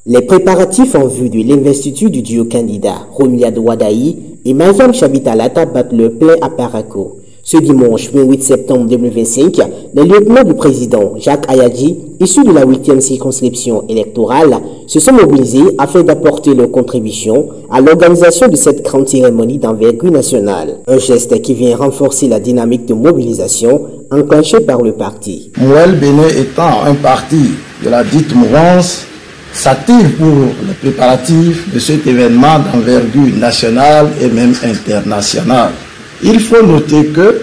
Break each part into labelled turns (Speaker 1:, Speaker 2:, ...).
Speaker 1: Les préparatifs en vue de l'investiture du duo candidat Romuald Wadaï et Mariam Chabitalata battent le plein à Parakou. Ce dimanche 28 septembre 2025, les lieutenants du président Jacques Ayadji, issus de la 8e circonscription électorale, se sont mobilisés afin d'apporter leur contribution à l'organisation de cette grande cérémonie d'envergure nationale. Un geste qui vient renforcer la dynamique de mobilisation enclenchée par le parti.
Speaker 2: Mouel Béné étant un parti de la dite mouvance, s'active pour les préparatifs de cet événement d'envergure nationale et même internationale. Il faut noter que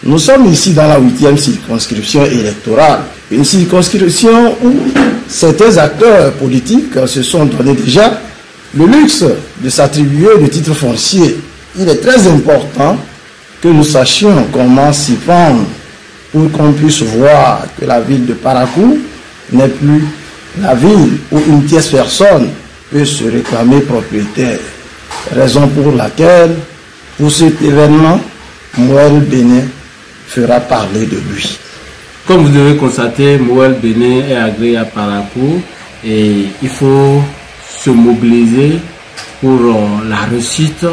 Speaker 2: nous sommes ici dans la 8e circonscription électorale, une circonscription où certains acteurs politiques se sont donné déjà le luxe de s'attribuer des titres fonciers. Il est très important que nous sachions comment s'y prendre pour qu'on puisse voir que la ville de Parakou n'est plus la ville où une tierce personne peut se réclamer propriétaire. Raison pour laquelle, pour cet événement, Mouel Béné fera parler de lui.
Speaker 3: Comme vous devez constater, Mouel Béné est agréé à Parakou et il faut se mobiliser pour la réussite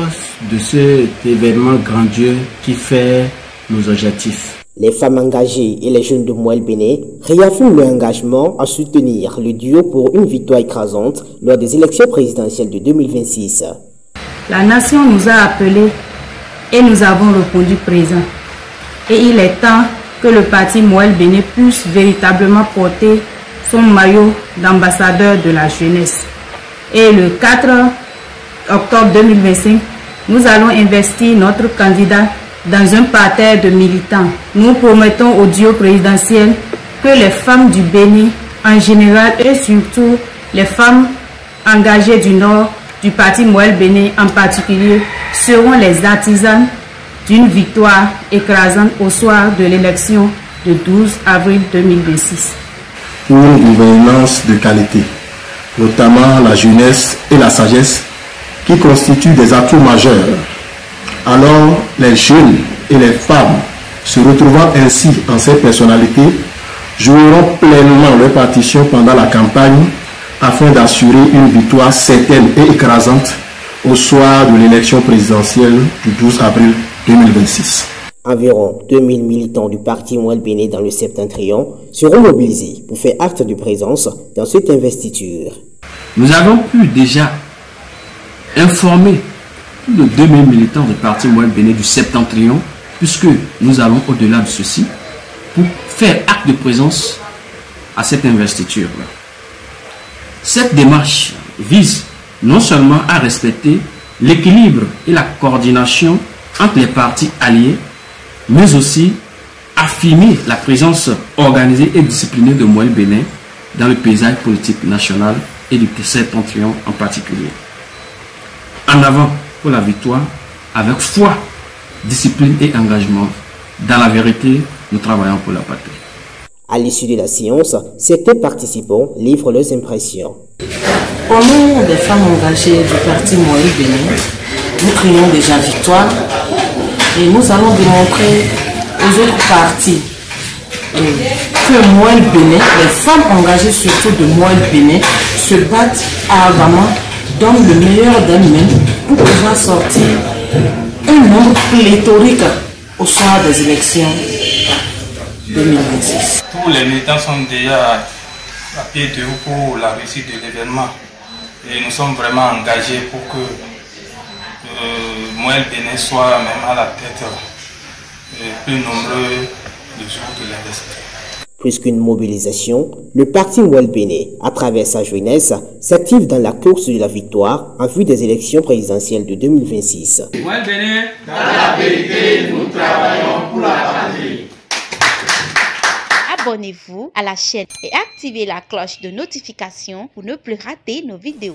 Speaker 3: de cet événement grandiose qui fait nos objectifs.
Speaker 1: Les femmes engagées et les jeunes de Mouel Béné réaffirment leur engagement à soutenir le duo pour une victoire écrasante lors des élections présidentielles de 2026.
Speaker 4: La nation nous a appelés et nous avons répondu présent. Et il est temps que le parti Mouel Béné puisse véritablement porter son maillot d'ambassadeur de la jeunesse. Et le 4 octobre 2025, nous allons investir notre candidat dans un parterre de militants. Nous promettons au duo présidentiel que les femmes du Bénin en général et surtout les femmes engagées du Nord, du parti Mouel Béné en particulier, seront les artisans d'une victoire écrasante au soir de l'élection de 12 avril 2026.
Speaker 5: Pour une gouvernance de qualité, notamment la jeunesse et la sagesse qui constituent des atouts majeurs. Alors, les jeunes et les femmes, se retrouvant ainsi en cette personnalité, joueront pleinement leur partition pendant la campagne afin d'assurer une victoire certaine et écrasante au soir de l'élection présidentielle du 12 avril 2026.
Speaker 1: Environ 2000 militants du parti Mouel Béné dans le Septentrion seront mobilisés pour faire acte de présence dans cette investiture.
Speaker 3: Nous avons pu déjà informer plus de 2000 militants du parti Mouel Béné du Septentrion, puisque nous allons au-delà de ceci pour faire acte de présence à cette investiture. Cette démarche vise non seulement à respecter l'équilibre et la coordination entre les partis alliés, mais aussi affirmer la présence organisée et disciplinée de Mouel Béné dans le paysage politique national et du Septentrion en particulier. En avant pour la victoire, avec foi, discipline et engagement. Dans la vérité, nous travaillons pour la patrie.
Speaker 1: À l'issue de la séance, certains participants livrent leurs impressions.
Speaker 6: Au nom des femmes engagées du parti Mouel Béné, nous crions déjà victoire et nous allons démontrer aux autres partis que Mouel Béné, les femmes engagées surtout de Mouel Béné, se battent ardemment, donnent le meilleur d'elles-mêmes pour pouvoir sortir un nombre pléthorique au soir des élections 2026.
Speaker 7: Tous les militants sont déjà à pied debout pour la réussite de l'événement et nous sommes vraiment engagés pour que Mouel Béné soit même à la tête plus nombreux le jour de l'investiture.
Speaker 1: Plus qu'une mobilisation, le parti Mouel Béné, à travers sa jeunesse, s'active dans la course de la victoire en vue des élections présidentielles de 2026.
Speaker 8: Mouel Béné, dans la vérité, nous travaillons pour la patrie.
Speaker 9: Abonnez-vous à la chaîne et activez la cloche de notification pour ne plus rater nos vidéos.